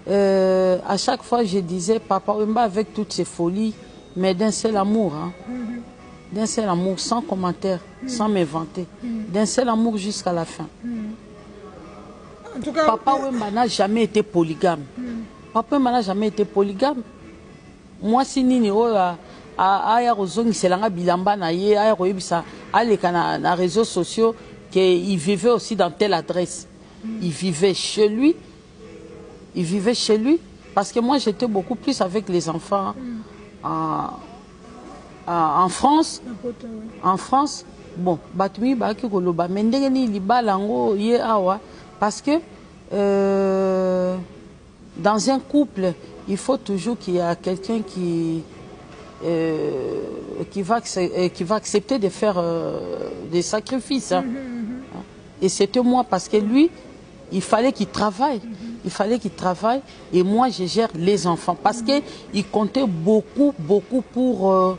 à chaque fois, je disais, Papa Wemba, avec toutes ses folies, mais d'un seul amour, hein. D'un seul amour, sans commentaire, sans m'inventer. D'un seul amour jusqu'à la fin. En tout cas, Papa Wemba n'a jamais été polygame. Papa Wemba n'a jamais été polygame. Moi, si Nini, aya rozongi selanga bilamba na ye aya koyebisa aleka na réseaux sociaux qu'il vivait aussi dans telle adresse. Il vivait chez lui. Il vivait chez lui parce que moi j'étais beaucoup plus avec les enfants en France. En France, bon, batumi baki koloba mendengeni libalango ye awa parce que dans un couple, il faut toujours qu'il y a quelqu'un qui va accepter de faire des sacrifices. Hein. Et c'était moi, parce que lui, il fallait qu'il travaille. Il fallait qu'il travaille. Et moi, je gère les enfants. Parce qu'il comptait beaucoup, beaucoup pour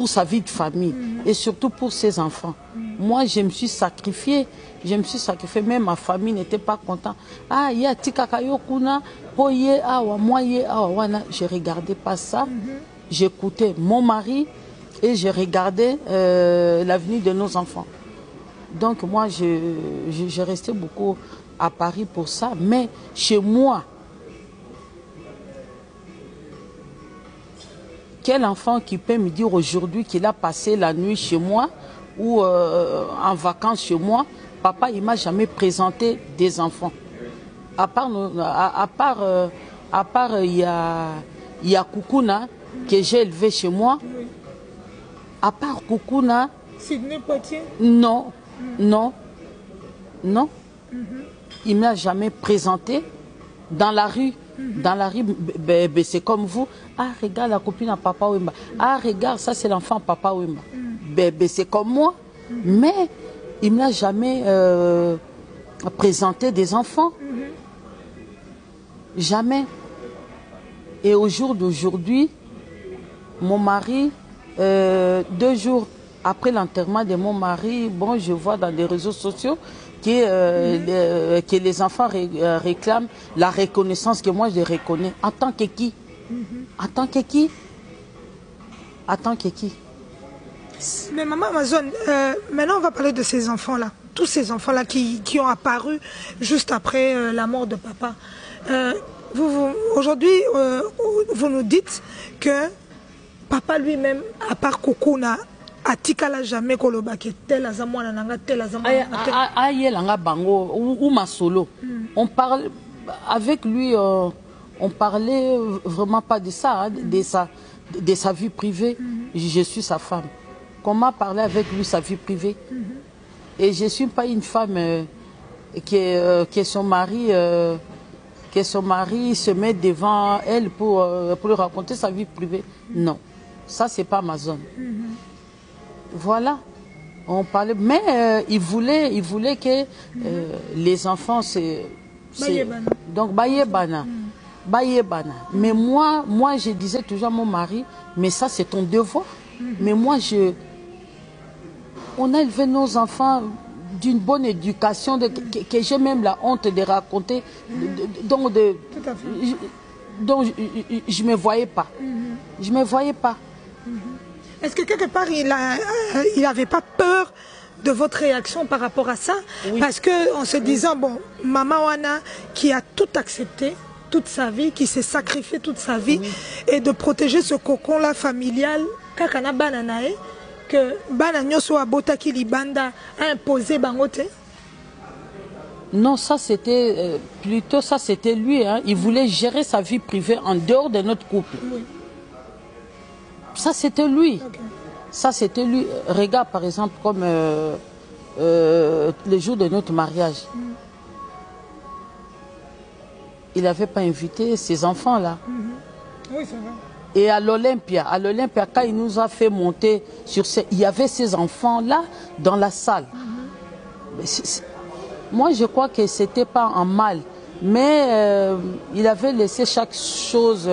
sa vie de famille. Et surtout pour ses enfants. Moi, je me suis sacrifiée. Je me suis sacrifiée. Même ma famille n'était pas contente. Ah, il y a Tikakayo Kuna. Moi, je ne regardais pas ça. J'écoutais mon mari et je regardais l'avenir de nos enfants. Donc moi, je restais beaucoup à Paris pour ça. Mais chez moi, quel enfant qui peut me dire aujourd'hui qu'il a passé la nuit chez moi ou en vacances chez moi, papa, il ne m'a jamais présenté des enfants. À part il y a Koukouna, que j'ai élevé chez moi. À part Koukouna. Sidney Poitier? Non, non, non. Il ne m'a jamais présenté dans la rue. Dans la rue, c'est comme vous. Ah, regarde la copine à Papa Wemba. Ah, regarde, ça c'est l'enfant Papa Wemba. C'est comme moi. Mais il ne m'a jamais présenté des enfants. Jamais. Et au jour d'aujourd'hui, mon mari, 2 jours après l'enterrement de mon mari, bon, je vois dans les réseaux sociaux que les enfants réclament la reconnaissance que moi je reconnais. En tant que qui? En tant que qui? En tant que qui? Mais maman Amazon, maintenant on va parler de ces enfants-là. Tous ces enfants-là qui ont apparu juste après la mort de papa. Aujourd'hui, vous nous dites que papa lui-même, à part Koukouna, a tikala jamais kolobaki tel azamwana nanga tel azamwana ayelanga bango ou masolo. On parle avec lui, on parlait vraiment pas de ça, hein, de sa vie privée. Je suis sa femme. Comment parler avec lui sa vie privée? Et je suis pas une femme que son mari se met devant elle pour lui raconter sa vie privée. Non, ça c'est pas ma zone. Voilà, on parlait, mais il voulait que les enfants donc Bayebana. Mais moi je disais toujours à mon mari, mais ça c'est ton devoir. Mais moi on a élevé nos enfants d'une bonne éducation que j'ai même la honte de raconter, donc je me voyais pas. Je me voyais pas. Est-ce que quelque part, il n'avait pas peur de votre réaction par rapport à ça? Oui. Parce qu'en se disant, bon, Maman Wana, qui a tout accepté, toute sa vie, qui s'est sacrifié toute sa vie, et de protéger ce cocon-là familial, kakana bananae, que bananyo soit botaki libanda a imposé bangote? Non, ça c'était plutôt ça c'était lui. Hein. Il voulait gérer sa vie privée en dehors de notre couple. Oui. Ça, c'était lui. Okay. Ça, c'était lui. Regarde, par exemple, comme le jour de notre mariage. Il n'avait pas invité ses enfants-là. Oui, c'est vrai. Et à l'Olympia, quand il nous a fait monter sur il y avait ces enfants-là dans la salle. Moi, je crois que ce n'était pas un mal. Mais il avait laissé chaque chose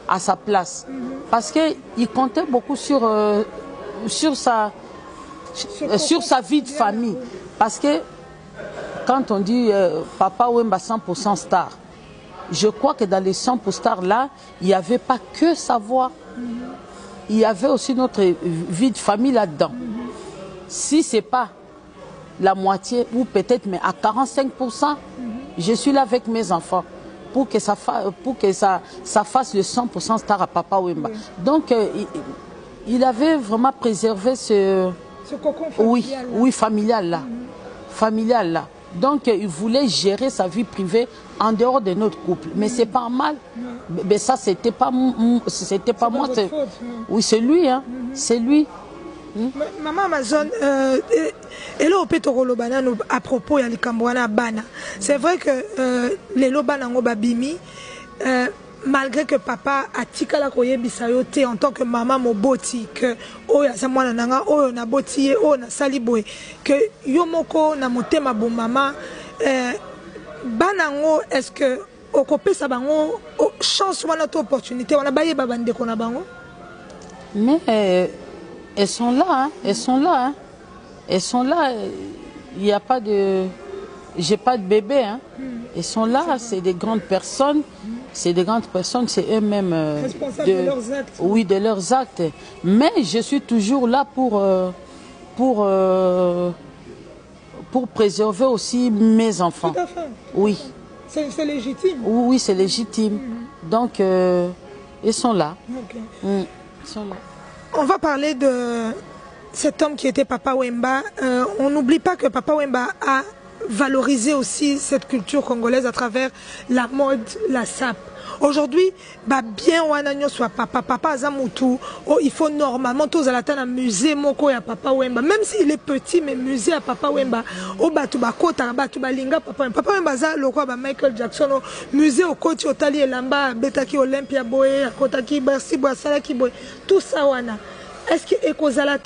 à sa place. Parce qu'il comptait beaucoup sur sa vie de famille. Parce que quand on dit Papa Wemba 100% star, je crois que dans les 100 pour stars là, il n'y avait pas que sa voix. Il y avait aussi notre vie de famille là-dedans. Si ce n'est pas la moitié, ou peut-être, mais à 45%, je suis là avec mes enfants pour que ça fasse le 100% star à Papa Wemba. Donc, il avait vraiment préservé ce cocon familial. Oui, familial là. Familial là. Donc, il voulait gérer sa vie privée en dehors de notre couple. Mais c'est pas mal. Mais ça, c'était pas moi. Oui, c'est lui, hein. C'est lui. Maman Amazon, et là, à propos de Likambouana Bana, c'est vrai que les Lobana Babimi, malgré que papa a tikala koye bisayote en tant que maman moboti, que oya samwana nanga, oya na boti, oya na saliboye, que yomoko na motema bon maman, banango, est-ce que okope sa bango, chance wana to opportunité, wana baye babande kona bango? Mais elles sont là, hein. Elles sont là, hein. Elles sont là. Il n'y a pas de... J'ai pas de bébé, hein. Elles sont là, c'est des grandes personnes. C'est des grandes personnes, c'est eux-mêmes... responsables de leurs actes. Oui, de leurs actes. Mais je suis toujours là pour préserver aussi mes enfants. Tout à fait. Oui. C'est légitime. Oui, c'est légitime. Donc, ils sont là. Okay. Ils sont là. On va parler de cet homme qui était Papa Wemba. On n'oublie pas que Papa Wemba a valorisé aussi cette culture congolaise à travers la mode, la sape. Aujourd'hui, bien wananyo soit papa Zamutu, il faut normalement tous à la tête un musée moko ya Papa Wemba, même s'il est petit, mais musée à Papa Wemba, au batuba kota batuba linga Papa Wemba za loko ba Michael Jackson, musée au Koti Otali Elamba, Betaki Olympia boy, Kotaki Bercy Boisala ki boy, tout ça wana. Est-ce que ekozala